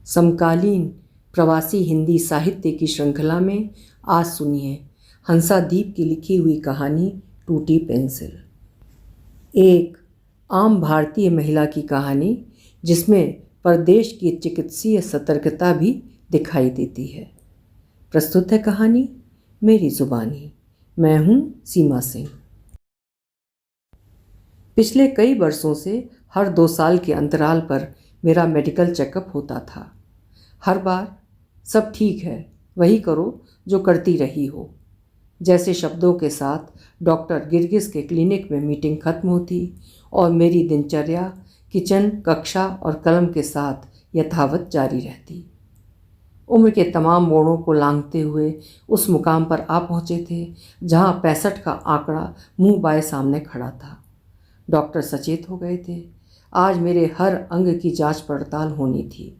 समकालीन प्रवासी हिंदी साहित्य की श्रृंखला में आज सुनिए हंसादीप की लिखी हुई कहानी टूटी पेंसिल। एक आम भारतीय महिला की कहानी जिसमें परदेश की चिकित्सीय सतर्कता भी दिखाई देती है। प्रस्तुत है कहानी मेरी जुबानी। मैं हूँ सीमा सिंह। पिछले कई वर्षों से हर 2 साल के अंतराल पर मेरा मेडिकल चेकअप होता था। हर बार सब ठीक है, वही करो जो करती रही हो, जैसे शब्दों के साथ डॉक्टर गिरगिस के क्लिनिक में मीटिंग खत्म होती और मेरी दिनचर्या किचन, कक्षा और कलम के साथ यथावत जारी रहती। उम्र के तमाम मोड़ों को लांघते हुए उस मुकाम पर आ पहुँचे थे जहाँ 65 का आंकड़ा मुंह बाएं सामने खड़ा था। डॉक्टर सचेत हो गए थे। आज मेरे हर अंग की जांच पड़ताल होनी थी।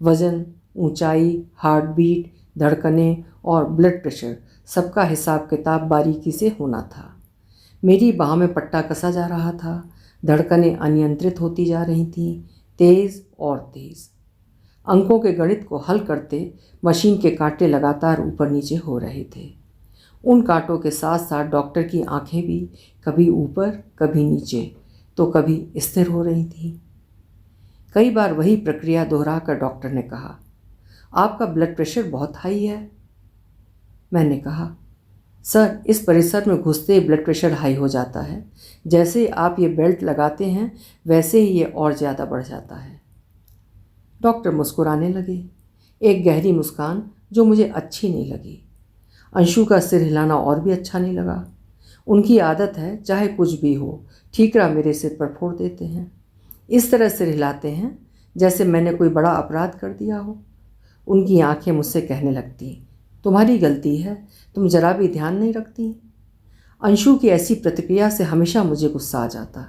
वज़न, ऊंचाई, हार्ट बीट, धड़कनें और ब्लड प्रेशर सबका हिसाब किताब बारीकी से होना था। मेरी बाह में पट्टा कसा जा रहा था। धड़कनें अनियंत्रित होती जा रही थीं, तेज़ और तेज़। अंकों के गणित को हल करते मशीन के कांटे लगातार ऊपर नीचे हो रहे थे। उन कांटों के साथ साथ डॉक्टर की आंखें भी कभी ऊपर कभी नीचे तो कभी स्थिर हो रही थीं। कई बार वही प्रक्रिया दोहराकर डॉक्टर ने कहा, आपका ब्लड प्रेशर बहुत हाई है। मैंने कहा, सर, इस परिसर में घुसते ही ब्लड प्रेशर हाई हो जाता है। जैसे ही आप ये बेल्ट लगाते हैं वैसे ही ये और ज़्यादा बढ़ जाता है। डॉक्टर मुस्कुराने लगे, एक गहरी मुस्कान जो मुझे अच्छी नहीं लगी। अंशु का सिर हिलाना और भी अच्छा नहीं लगा। उनकी आदत है चाहे कुछ भी हो, ठीकरा मेरे सिर पर फोड़ देते हैं। इस तरह सिर हिलाते हैं जैसे मैंने कोई बड़ा अपराध कर दिया हो। उनकी आंखें मुझसे कहने लगती, तुम्हारी गलती है, तुम जरा भी ध्यान नहीं रखती। अंशु की ऐसी प्रतिक्रिया से हमेशा मुझे गुस्सा आ जाता,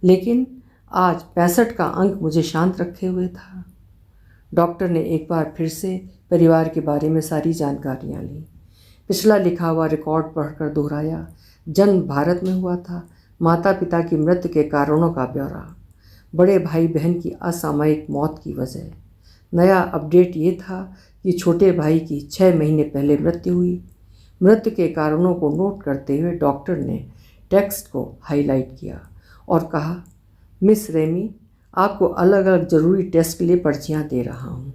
लेकिन आज 65 का अंक मुझे शांत रखे हुए था। डॉक्टर ने एक बार फिर से परिवार के बारे में सारी जानकारियाँ ली। पिछला लिखा हुआ रिकॉर्ड पढ़कर दोहराया। जन्म भारत में हुआ था, माता पिता की मृत्यु के कारणों का ब्यौरा, बड़े भाई बहन की असामयिक मौत की वजह। नया अपडेट ये था कि छोटे भाई की 6 महीने पहले मृत्यु हुई। मृत्यु के कारणों को नोट करते हुए डॉक्टर ने टेक्स्ट को हाईलाइट किया और कहा, मिस रेमी, आपको अलग अलग ज़रूरी टेस्ट के लिए पर्चियाँ दे रहा हूँ।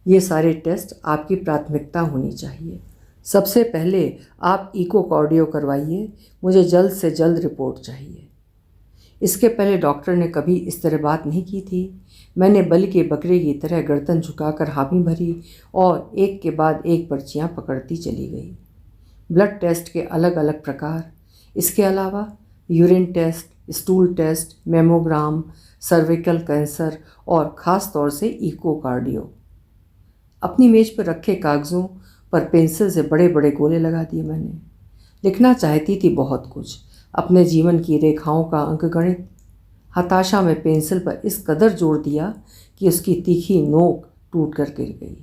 ये सारे टेस्ट आपकी प्राथमिकता होनी चाहिए। सबसे पहले आप इकोकार्डियो करवाइए, मुझे जल्द से जल्द रिपोर्ट चाहिए। इसके पहले डॉक्टर ने कभी इस तरह बात नहीं की थी। मैंने बलि के बकरे की तरह गर्दन झुकाकर हामी भरी और एक के बाद एक पर्चियाँ पकड़ती चली गई। ब्लड टेस्ट के अलग अलग प्रकार, इसके अलावा urine test, stool test, mammogram, cervical cancer और ख़ास तौर से इकोकार्डियो। अपनी मेज पर रखे कागज़ों पर पेंसिल से बड़े बड़े गोले लगा दिए मैंने। लिखना चाहती थी बहुत कुछ, अपने जीवन की रेखाओं का अंकगणित। हताशा में पेंसिल पर इस कदर जोर दिया कि उसकी तीखी नोक टूट कर गिर गई।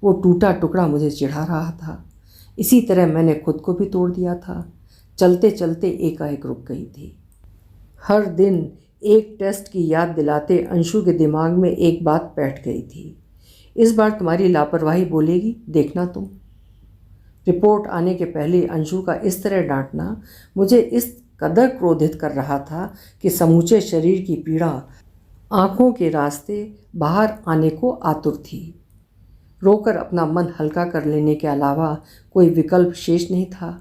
वो टूटा टुकड़ा मुझे चिढ़ा रहा था। इसी तरह मैंने खुद को भी तोड़ दिया था। चलते चलते एकाएक रुक गई थी। हर दिन एक टेस्ट की याद दिलाते अंशु के दिमाग में एक बात बैठ गई थी, इस बार तुम्हारी लापरवाही बोलेगी, देखना तुम। रिपोर्ट आने के पहले अंशु का इस तरह डांटना मुझे इस कदर क्रोधित कर रहा था कि समूचे शरीर की पीड़ा आंखों के रास्ते बाहर आने को आतुर थी। रोकर अपना मन हल्का कर लेने के अलावा कोई विकल्प शेष नहीं था।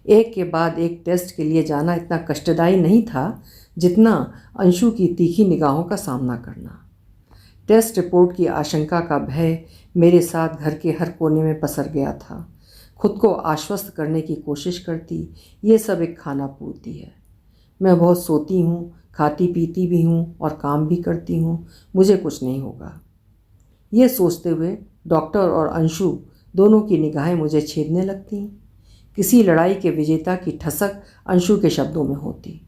एक के बाद एक टेस्ट के लिए जाना इतना कष्टदायी नहीं था जितना अंशु की तीखी निगाहों का सामना करना। टेस्ट रिपोर्ट की आशंका का भय मेरे साथ घर के हर कोने में पसर गया था। खुद को आश्वस्त करने की कोशिश करती, ये सब एक खाना पूर्ति है। मैं बहुत सोती हूँ, खाती पीती भी हूँ और काम भी करती हूँ, मुझे कुछ नहीं होगा। ये सोचते हुए डॉक्टर और अंशु दोनों की निगाहें मुझे छेदने लगती। किसी लड़ाई के विजेता की ठसक अंशु के शब्दों में होती,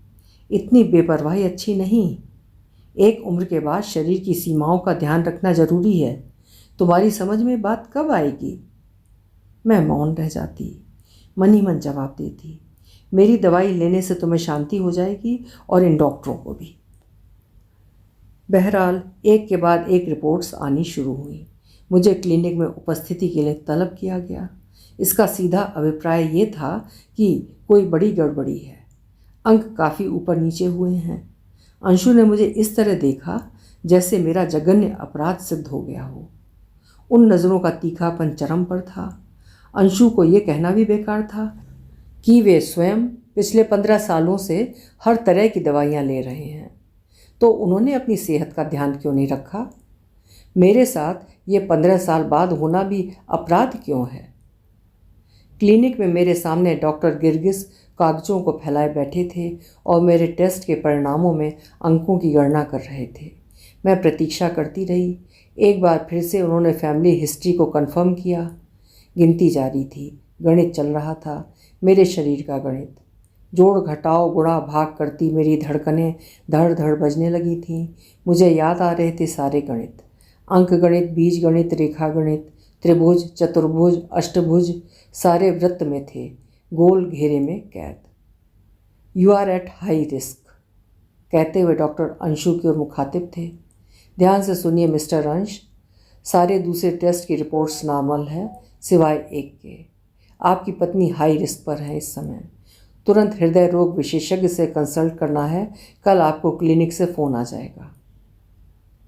इतनी बेपरवाही अच्छी नहीं। एक उम्र के बाद शरीर की सीमाओं का ध्यान रखना ज़रूरी है। तुम्हारी समझ में बात कब आएगी? मैं मौन रह जाती, मन ही मन जवाब देती, मेरी दवाई लेने से तुम्हें शांति हो जाएगी और इन डॉक्टरों को भी। बहरहाल एक के बाद एक रिपोर्ट्स आनी शुरू हुई। मुझे क्लिनिक में उपस्थिति के लिए तलब किया गया। इसका सीधा अभिप्राय ये था कि कोई बड़ी गड़बड़ी है, अंक काफ़ी ऊपर नीचे हुए हैं। अंशु ने मुझे इस तरह देखा जैसे मेरा जघन्य अपराध सिद्ध हो गया हो। उन नज़रों का तीखापन चरम पर था। अंशु को ये कहना भी बेकार था कि वे स्वयं पिछले 15 सालों से हर तरह की दवाइयाँ ले रहे हैं, तो उन्होंने अपनी सेहत का ध्यान क्यों नहीं रखा? मेरे साथ ये 15 साल बाद होना भी अपराध क्यों है? क्लिनिक में मेरे सामने डॉक्टर गिरगिस कागजों को फैलाए बैठे थे और मेरे टेस्ट के परिणामों में अंकों की गणना कर रहे थे। मैं प्रतीक्षा करती रही। एक बार फिर से उन्होंने फैमिली हिस्ट्री को कंफर्म किया। गिनती जारी थी, गणित चल रहा था, मेरे शरीर का गणित। जोड़ घटाव गुणा भाग करती मेरी धड़कनें धड़ धड़ बजने लगी थीं। मुझे याद आ रहे थे सारे गणित, अंक गणित, बीज गणित, रेखा गणित, त्रिभुज, चतुर्भुज, अष्टभुज, सारे वृत्त में थे, गोल घेरे में कैद। You are at high risk कहते हुए डॉक्टर अंशु की ओर मुखातिब थे। ध्यान से सुनिए मिस्टर अंश, सारे दूसरे टेस्ट की रिपोर्ट्स नॉर्मल है सिवाय एक के। आपकी पत्नी हाई रिस्क पर है इस समय। तुरंत हृदय रोग विशेषज्ञ से कंसल्ट करना है। कल आपको क्लिनिक से फ़ोन आ जाएगा।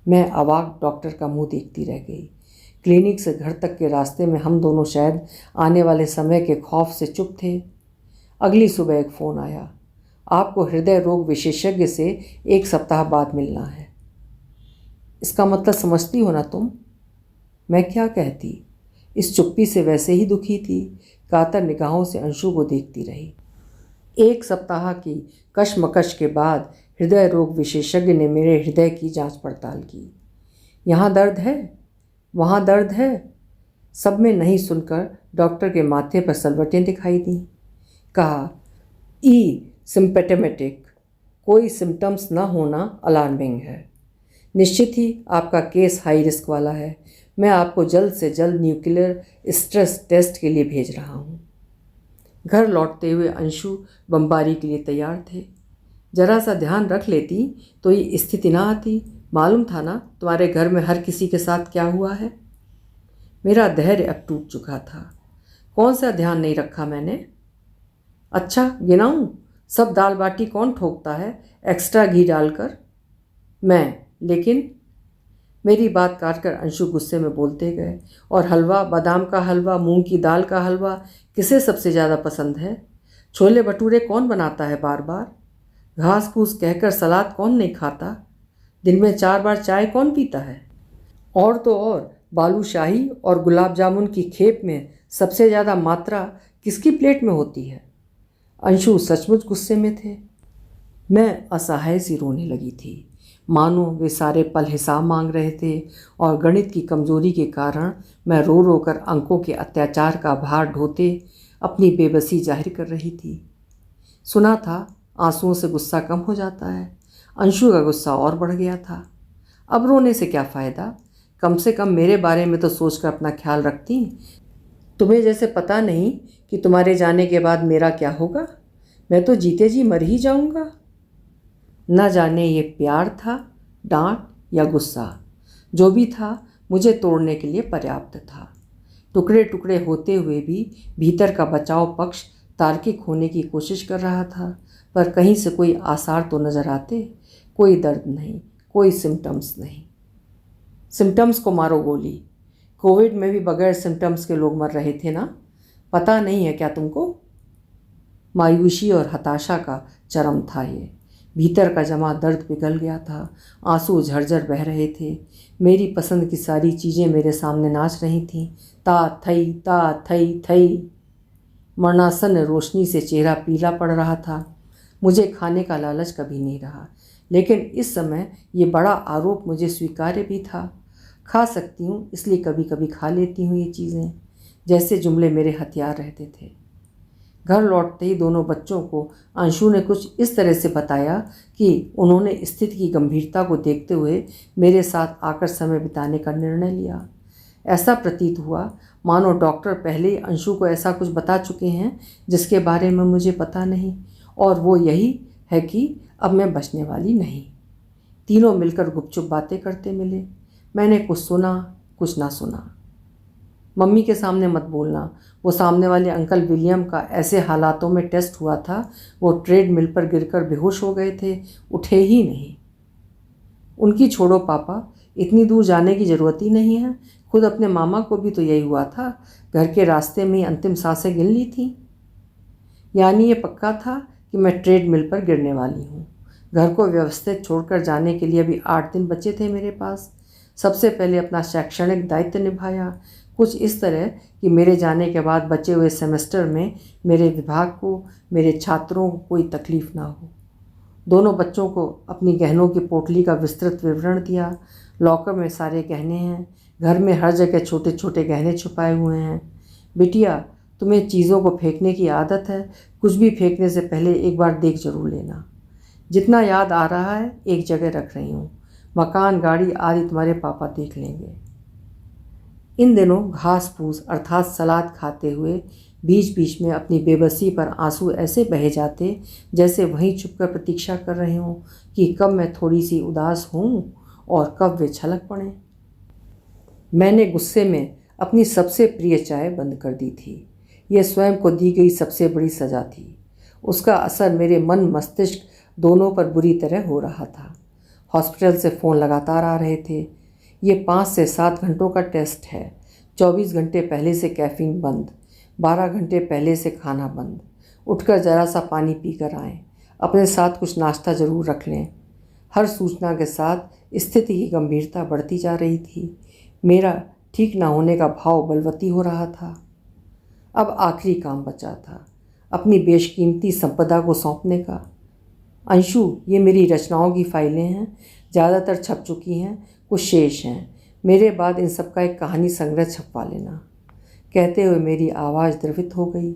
मैं अवाक डॉक्टर का मुंह देखती रह गई। क्लिनिक से घर तक के रास्ते में हम दोनों शायद आने वाले समय के खौफ से चुप थे। अगली सुबह एक फ़ोन आया, आपको हृदय रोग विशेषज्ञ से 1 सप्ताह बाद मिलना है। इसका मतलब समझती हो ना तुम? मैं क्या कहती? इस चुप्पी से वैसे ही दुखी थी। कातर निगाहों से अंशु को देखती रही। 1 सप्ताह की कशमकश के बाद हृदय रोग विशेषज्ञ ने मेरे हृदय की जांच पड़ताल की। यहाँ दर्द है, वहाँ दर्द है, सब में नहीं सुनकर डॉक्टर के माथे पर सलवटें दिखाई दी। कहा, सिम्पटोमेटिक, कोई सिम्टम्स न होना अलार्मिंग है। निश्चित ही आपका केस हाई रिस्क वाला है। मैं आपको जल्द से जल्द न्यूक्लियर स्ट्रेस टेस्ट के लिए भेज रहा हूँ। घर लौटते हुए अंशु बमबारी के लिए तैयार थे। जरा सा ध्यान रख लेती तो ये स्थिति ना आती। मालूम था ना तुम्हारे घर में हर किसी के साथ क्या हुआ है। मेरा धैर्य अब टूट चुका था। कौन सा ध्यान नहीं रखा मैंने? अच्छा गिनाऊं? सब दाल बाटी कौन ठोकता है एक्स्ट्रा घी डालकर? मैं। लेकिन मेरी बात काटकर अंशु गुस्से में बोलते गए, और हलवा, बादाम का हलवा, मूंग की दाल का हलवा किसे सबसे ज़्यादा पसंद है? छोले भटूरे कौन बनाता है बार बार? घास फूस कहकर सलाद कौन नहीं खाता? दिन में 4 बार चाय कौन पीता है? और तो और बालूशाही और गुलाब जामुन की खेप में सबसे ज़्यादा मात्रा किसकी प्लेट में होती है? अंशु सचमुच गुस्से में थे। मैं असहाय सी रोने लगी थी, मानो वे सारे पल हिसाब मांग रहे थे, और गणित की कमजोरी के कारण मैं रो रो कर अंकों के अत्याचार का भार ढोते अपनी बेबसी जाहिर कर रही थी। सुना था आंसुओं से गुस्सा कम हो जाता है। अंशु का गुस्सा और बढ़ गया था। अब रोने से क्या फ़ायदा? कम से कम मेरे बारे में तो सोचकर अपना ख्याल रखती। तुम्हें जैसे पता नहीं कि तुम्हारे जाने के बाद मेरा क्या होगा। मैं तो जीते जी मर ही जाऊंगा। न जाने ये प्यार था, डांट या गुस्सा, जो भी था मुझे तोड़ने के लिए पर्याप्त था। टुकड़े टुकड़े होते हुए भी भीतर का बचाव पक्ष तार्किक होने की कोशिश कर रहा था, पर कहीं से कोई आसार तो नज़र आते। कोई दर्द नहीं, कोई सिम्टम्स नहीं। सिम्टम्स को मारो गोली। कोविड में भी बगैर सिम्टम्स के लोग मर रहे थे ना, पता नहीं है क्या तुमको? मायूसी और हताशा का चरम था ये। भीतर का जमा दर्द पिघल गया था। आंसू झरझर बह रहे थे। मेरी पसंद की सारी चीज़ें मेरे सामने नाच रही थीं। ता थई थई। मरणासन रोशनी से चेहरा पीला पड़ रहा था। मुझे खाने का लालच कभी नहीं रहा, लेकिन इस समय ये बड़ा आरोप मुझे स्वीकार्य भी था। खा सकती हूँ इसलिए कभी कभी खा लेती हूँ ये चीज़ें, जैसे जुमले मेरे हथियार रहते थे। घर लौटते ही दोनों बच्चों को अंशु ने कुछ इस तरह से बताया कि उन्होंने स्थिति की गंभीरता को देखते हुए मेरे साथ आकर समय बिताने का निर्णय लिया। ऐसा प्रतीत हुआ मानो डॉक्टर पहले ही अंशु को ऐसा कुछ बता चुके हैं जिसके बारे में मुझे पता नहीं, और वो यही है कि अब मैं बचने वाली नहीं। तीनों मिलकर गुपचुप बातें करते मिले। मैंने कुछ सुना, कुछ ना सुना। मम्मी के सामने मत बोलना, वो सामने वाले अंकल विलियम का ऐसे हालातों में टेस्ट हुआ था, वो ट्रेडमिल पर गिरकर बेहोश हो गए थे, उठे ही नहीं। उनकी छोड़ो पापा, इतनी दूर जाने की ज़रूरत ही नहीं है। खुद अपने मामा को भी तो यही हुआ था, घर के रास्ते में ही अंतिम सांसें गिन ली थी। यानी ये पक्का था कि मैं ट्रेडमिल पर गिरने वाली हूँ। घर को व्यवस्थित छोड़कर जाने के लिए अभी 8 दिन बचे थे मेरे पास। सबसे पहले अपना शैक्षणिक दायित्व निभाया, कुछ इस तरह कि मेरे जाने के बाद बचे हुए सेमेस्टर में मेरे विभाग को, मेरे छात्रों को कोई तकलीफ़ ना हो। दोनों बच्चों को अपनी गहनों की पोटली का विस्तृत विवरण दिया। लॉकर में सारे गहने हैं, घर में हर जगह छोटे छोटे गहने छुपाए हुए हैं। बिटिया, तुम्हें चीज़ों को फेंकने की आदत है, कुछ भी फेंकने से पहले एक बार देख जरूर लेना। जितना याद आ रहा है एक जगह रख रही हूँ, मकान, गाड़ी आदि तुम्हारे पापा देख लेंगे। इन दिनों घास फूस अर्थात सलाद खाते हुए बीच बीच में अपनी बेबसी पर आंसू ऐसे बहे जाते जैसे वहीं चुपकर प्रतीक्षा कर रहे हों कि कब मैं थोड़ी सी उदास हूँ और कब वे छलक पड़ें। मैंने गुस्से में अपनी सबसे प्रिय चाय बंद कर दी थी। यह स्वयं को दी गई सबसे बड़ी सज़ा थी। उसका असर मेरे मन मस्तिष्क दोनों पर बुरी तरह हो रहा था। हॉस्पिटल से फ़ोन लगातार आ रहे थे। ये 5 से 7 घंटों का टेस्ट है। 24 घंटे पहले से कैफ़ीन बंद, 12 घंटे पहले से खाना बंद। उठकर ज़रा सा पानी पी कर आएँ, अपने साथ कुछ नाश्ता ज़रूर रख लें। हर सूचना के साथ स्थिति की गंभीरता बढ़ती जा रही थी। मेरा ठीक ना होने का भाव बलवती हो रहा था। अब आखिरी काम बचा था, अपनी बेशकीमती संपदा को सौंपने का। अंशु, ये मेरी रचनाओं की फाइलें हैं, ज़्यादातर छप चुकी हैं, कुछ शेष हैं। मेरे बाद इन सब का एक कहानी संग्रह छपवा लेना। कहते हुए मेरी आवाज़ द्रवित हो गई,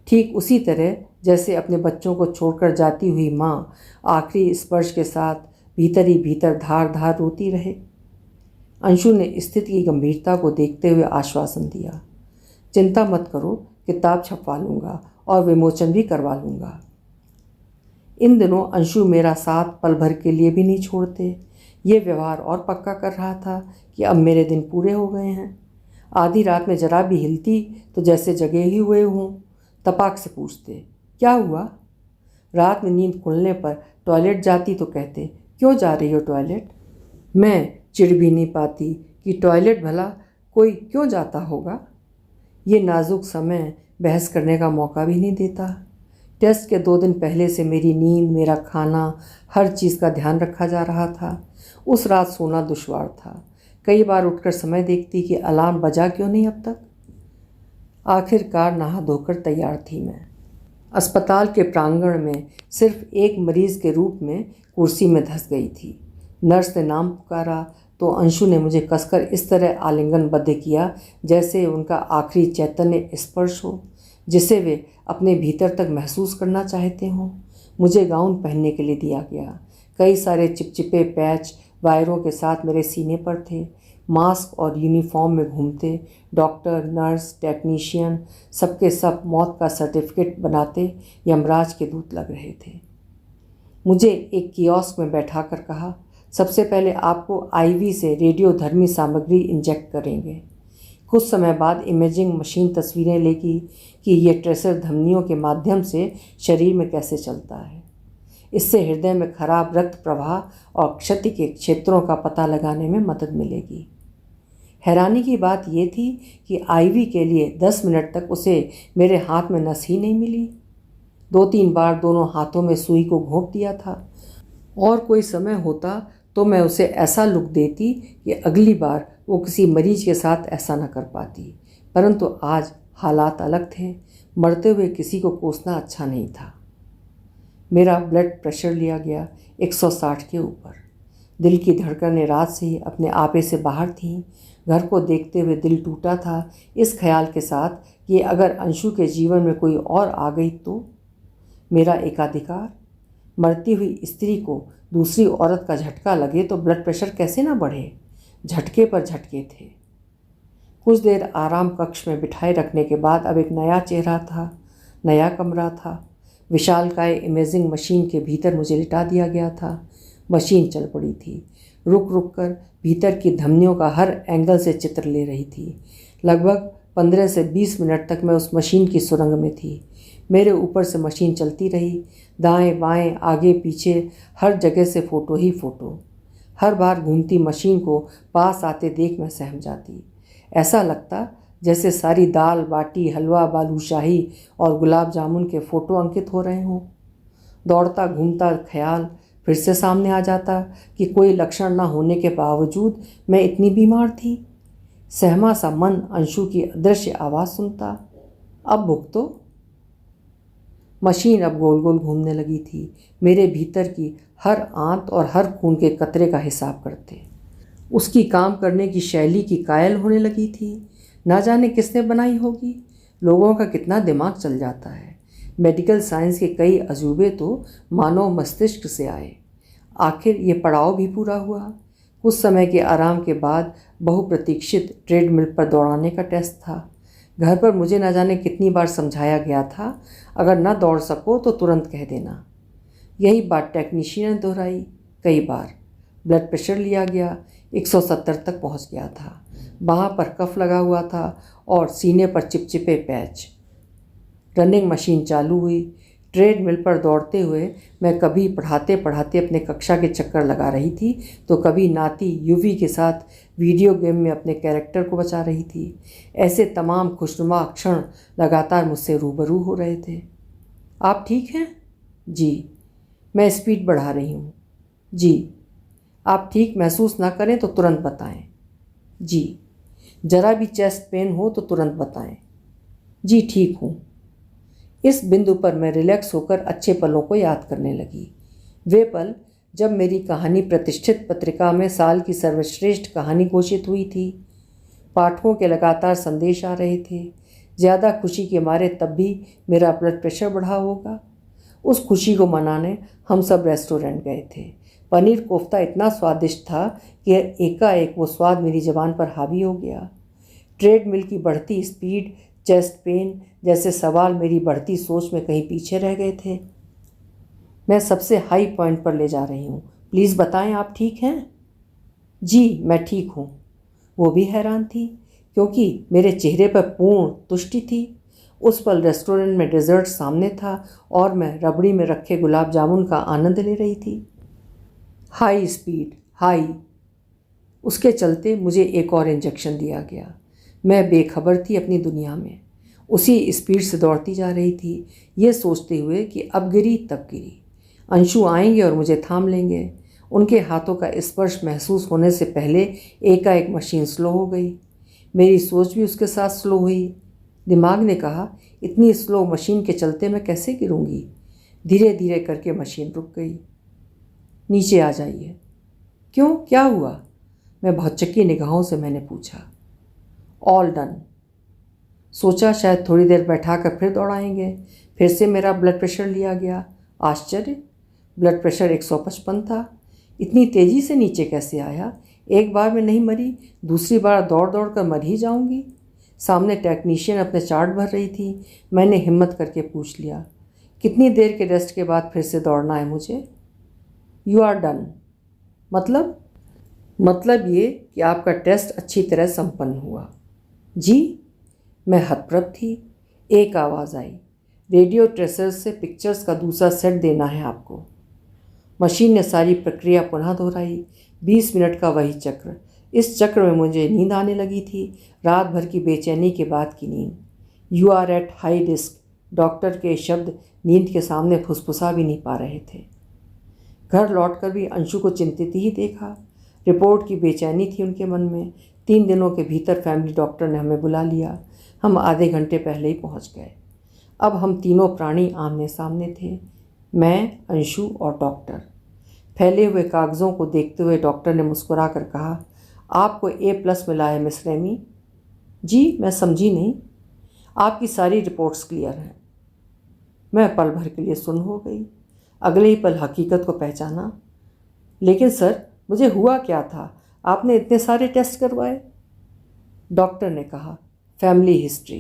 ठीक उसी तरह जैसे अपने बच्चों को छोड़कर जाती हुई माँ आखिरी स्पर्श के साथ भीतर ही भीतर धार धार रोती रहे। अंशु ने स्थिति की गंभीरता को देखते हुए आश्वासन दिया, चिंता मत करो, किताब छपवा लूँगा और विमोचन भी करवा लूँगा। इन दिनों अंशु मेरा साथ पल भर के लिए भी नहीं छोड़ते। ये व्यवहार और पक्का कर रहा था कि अब मेरे दिन पूरे हो गए हैं। आधी रात में जरा भी हिलती तो जैसे जगे ही हुए हों। तपाक से पूछते, क्या हुआ? रात में नींद खुलने पर टॉयलेट जाती तो कहते, क्यों जा रही हो टॉयलेट? मैं चिढ़ भी नहीं पाती कि टॉयलेट भला कोई क्यों जाता होगा। ये नाजुक समय बहस करने का मौका भी नहीं देता। टेस्ट के 2 दिन पहले से मेरी नींद, मेरा खाना, हर चीज़ का ध्यान रखा जा रहा था। उस रात सोना दुश्वार था। कई बार उठकर समय देखती कि अलार्म बजा क्यों नहीं अब तक। आखिरकार नहा धोकर तैयार थी मैं। अस्पताल के प्रांगण में सिर्फ एक मरीज़ के रूप में कुर्सी में धंस गई थी। नर्स ने नाम पुकारा तो अंशु ने मुझे कसकर इस तरह आलिंगनबद्ध किया जैसे उनका आखिरी चैतन्य स्पर्श हो, जिसे वे अपने भीतर तक महसूस करना चाहते हों। मुझे गाउन पहनने के लिए दिया गया। कई सारे चिपचिपे पैच वायरों के साथ मेरे सीने पर थे। मास्क और यूनिफॉर्म में घूमते डॉक्टर, नर्स, टेक्नीशियन सबके सब मौत का सर्टिफिकेट बनाते यमराज के दूत लग रहे थे। मुझे एक कियोस्क में बैठाकर कहा, सबसे पहले आपको आईवी से रेडियोधर्मी सामग्री इंजेक्ट करेंगे। कुछ समय बाद इमेजिंग मशीन तस्वीरें लेगी कि ये ट्रेसर धमनियों के माध्यम से शरीर में कैसे चलता है। इससे हृदय में खराब रक्त प्रवाह और क्षति के क्षेत्रों का पता लगाने में मदद मिलेगी। हैरानी की बात यह थी कि आईवी के लिए 10 मिनट तक उसे मेरे हाथ में नस ही नहीं मिली। 2-3 बार दोनों हाथों में सुई को घोंप दिया था। और कोई समय होता तो मैं उसे ऐसा लुक देती कि अगली बार वो किसी मरीज के साथ ऐसा न कर पाती। परंतु आज हालात अलग थे। मरते हुए किसी को कोसना अच्छा नहीं था। मेरा ब्लड प्रेशर लिया गया 160 के ऊपर। दिल की धड़कनें रात से ही अपने आपे से बाहर थीं। घर को देखते हुए दिल टूटा था इस ख्याल के साथ कि अगर अंशु के जीवन में कोई और आ गई तो मेरा एकाधिकार। मरती हुई स्त्री को दूसरी औरत का झटका लगे तो ब्लड प्रेशर कैसे ना बढ़े। झटके पर झटके थे। कुछ देर आराम कक्ष में बिठाए रखने के बाद अब एक नया चेहरा था, नया कमरा था। विशालकाय इमेजिंग मशीन के भीतर मुझे लिटा दिया गया था। मशीन चल पड़ी थी। रुक रुक कर भीतर की धमनियों का हर एंगल से चित्र ले रही थी। लगभग 15 से 20 मिनट तक मैं उस मशीन की सुरंग में थी। मेरे ऊपर से मशीन चलती रही, दाएं बाएं आगे पीछे हर जगह से फ़ोटो ही फ़ोटो। हर बार घूमती मशीन को पास आते देख मैं सहम जाती। ऐसा लगता जैसे सारी दाल बाटी, हलवा, बालूशाही और गुलाब जामुन के फ़ोटो अंकित हो रहे हों। दौड़ता घूमता ख्याल फिर से सामने आ जाता कि कोई लक्षण न होने के बावजूद मैं इतनी बीमार थी। सहमा सा मन अंशु की अदृश्य आवाज़ सुनता, अब भुगतो। मशीन अब गोल गोल घूमने लगी थी, मेरे भीतर की हर आंत और हर खून के कतरे का हिसाब करते। उसकी काम करने की शैली की कायल होने लगी थी। ना जाने किसने बनाई होगी। लोगों का कितना दिमाग चल जाता है। मेडिकल साइंस के कई अजूबे तो मानव मस्तिष्क से आए। आखिर ये पड़ाव भी पूरा हुआ। कुछ समय के आराम के बाद बहुप्रतीक्षित ट्रेडमिल पर दौड़ाने का टेस्ट था। घर पर मुझे न जाने कितनी बार समझाया गया था, अगर न दौड़ सको तो तुरंत कह देना। यही बात टेक्नीशियन ने दोहराई कई बार। ब्लड प्रेशर लिया गया, 170 तक पहुंच गया था। बाहाँ पर कफ लगा हुआ था और सीने पर चिपचिपे पैच। रनिंग मशीन चालू हुई। ट्रेडमिल पर दौड़ते हुए मैं कभी पढ़ाते पढ़ाते अपने कक्षा के चक्कर लगा रही थी, तो कभी नाती युवी के साथ वीडियो गेम में अपने कैरेक्टर को बचा रही थी। ऐसे तमाम खुशनुमा क्षण लगातार मुझसे रूबरू हो रहे थे। आप ठीक हैं? जी। मैं स्पीड बढ़ा रही हूँ। जी। आप ठीक महसूस ना करें तो तुरंत बताएं। जी। जरा भी चेस्ट पेन हो तो तुरंत बताएं। जी ठीक हूँ। इस बिंदु पर मैं रिलैक्स होकर अच्छे पलों को याद करने लगी। वे पल जब मेरी कहानी प्रतिष्ठित पत्रिका में साल की सर्वश्रेष्ठ कहानी घोषित हुई थी। पाठकों के लगातार संदेश आ रहे थे। ज़्यादा खुशी के मारे तब भी मेरा ब्लड प्रेशर बढ़ा होगा। उस खुशी को मनाने हम सब रेस्टोरेंट गए थे। पनीर कोफ्ता इतना स्वादिष्ट था कि एकाएक वो स्वाद मेरी ज़बान पर हावी हो गया। ट्रेडमिल की बढ़ती स्पीड, चेस्ट पेन जैसे सवाल मेरी बढ़ती सोच में कहीं पीछे रह गए थे। मैं सबसे हाई पॉइंट पर ले जा रही हूँ, प्लीज़ बताएं आप ठीक हैं? जी मैं ठीक हूँ। वो भी हैरान थी, क्योंकि मेरे चेहरे पर पूर्ण तुष्टि थी। उस पल रेस्टोरेंट में डेजर्ट सामने था और मैं रबड़ी में रखे गुलाब जामुन का आनंद ले रही थी। High speed, high. उसके चलते मुझे एक और इंजेक्शन दिया गया। मैं बेखबर थी अपनी दुनिया में, उसी स्पीड से दौड़ती जा रही थी, ये सोचते हुए कि अब गिरी तब गिरी। अंशु आएंगे और मुझे थाम लेंगे। उनके हाथों का स्पर्श महसूस होने से पहले एकाएक मशीन स्लो हो गई। मेरी सोच भी उसके साथ स्लो हुई। दिमाग ने कहा, इतनी स्लो मशीन के चलते मैं कैसे गिरूंगी। धीरे धीरे करके मशीन रुक गई। नीचे आ जाइए। क्यों, क्या हुआ? मैं भौचक्की निगाहों से मैंने पूछा। All done. सोचा शायद थोड़ी देर बैठाकर फिर दौड़ाएंगे। फिर से मेरा ब्लड प्रेशर लिया गया। आश्चर्य, ब्लड प्रेशर 155 था। इतनी तेज़ी से नीचे कैसे आया? एक बार में नहीं मरी, दूसरी बार दौड़ दौड़ कर मर ही जाऊंगी। सामने टेक्नीशियन अपने चार्ट भर रही थी। मैंने हिम्मत करके पूछ लिया, कितनी देर के रेस्ट के बाद फिर से दौड़ना है मुझे? You are done. मतलब ये कि आपका टेस्ट अच्छी तरह संपन्न हुआ। जी? मैं हतप्रभ थी। एक आवाज़ आई, रेडियो ट्रेसर्स से पिक्चर्स का दूसरा सेट देना है आपको। मशीन ने सारी प्रक्रिया पुनः दोहराई। 20 मिनट का वही चक्र। इस चक्र में मुझे नींद आने लगी थी, रात भर की बेचैनी के बाद की नींद। You are at high risk. Doctor के शब्द नींद के सामने फुसफुसा भी नहीं पा रहे थे। घर लौटकर भी अंशु को चिंतित ही देखा। रिपोर्ट की बेचैनी थी उनके मन में। 3 दिनों के भीतर फैमिली डॉक्टर ने हमें बुला लिया। हम आधे घंटे पहले ही पहुंच गए। अब हम तीनों प्राणी आमने सामने थे, मैं, अंशु और डॉक्टर। फैले हुए कागज़ों को देखते हुए डॉक्टर ने मुस्कुरा कर कहा, आपको A+ मिला है मिस रेमी। जी? मैं समझी नहीं। आपकी सारी रिपोर्ट्स क्लियर हैं। मैं पल भर के लिए सुन्न हो गई। अगले ही पल हकीकत को पहचाना। लेकिन सर, मुझे हुआ क्या था? आपने इतने सारे टेस्ट करवाए। डॉक्टर ने कहा, फैमिली हिस्ट्री।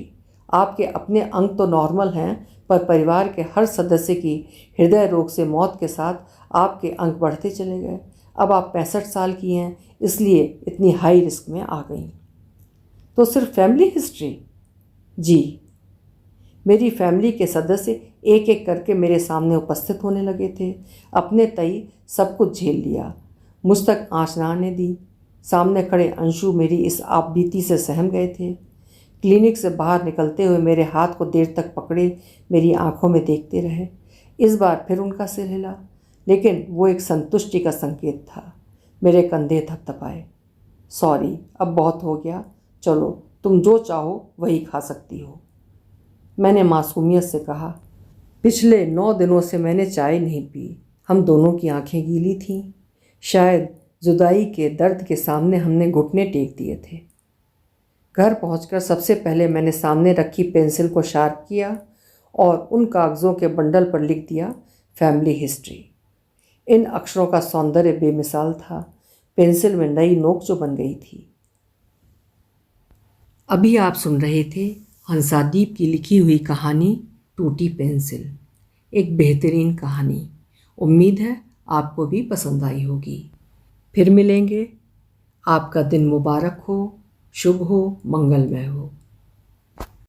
आपके अपने अंग तो नॉर्मल हैं, पर परिवार के हर सदस्य की हृदय रोग से मौत के साथ आपके अंक बढ़ते चले गए। अब आप 65 साल की हैं, इसलिए इतनी हाई रिस्क में आ गई। तो सिर्फ फैमिली हिस्ट्री? जी, मेरी फैमिली के सदस्य एक एक करके मेरे सामने उपस्थित होने लगे थे। अपने तई सब कुछ झेल लिया, मुझ तक आँच ना आने दी। सामने खड़े अंशु मेरी इस आपबीती से सहम गए थे। क्लिनिक से बाहर निकलते हुए मेरे हाथ को देर तक पकड़े मेरी आंखों में देखते रहे। इस बार फिर उनका सिर हिला, लेकिन वो एक संतुष्टि का संकेत था। मेरे कंधे थपथपाए। सॉरी, अब बहुत हो गया, चलो तुम जो चाहो वही खा सकती हो। मैंने मासूमियत से कहा, पिछले 9 दिनों से मैंने चाय नहीं पी। हम दोनों की आंखें गीली थीं। शायद जुदाई के दर्द के सामने हमने घुटने टेक दिए थे। घर पहुंचकर सबसे पहले मैंने सामने रखी पेंसिल को शार्प किया और उन कागज़ों के बंडल पर लिख दिया फैमिली हिस्ट्री। इन अक्षरों का सौंदर्य बेमिसाल था। पेंसिल में नई नोक जो बन गई थी। अभी आप सुन रहे थे हंसादीप की लिखी हुई कहानी टूटी पेंसिल। एक बेहतरीन कहानी। उम्मीद है आपको भी पसंद आई होगी। फिर मिलेंगे। आपका दिन मुबारक हो, शुभ हो, मंगलमय हो।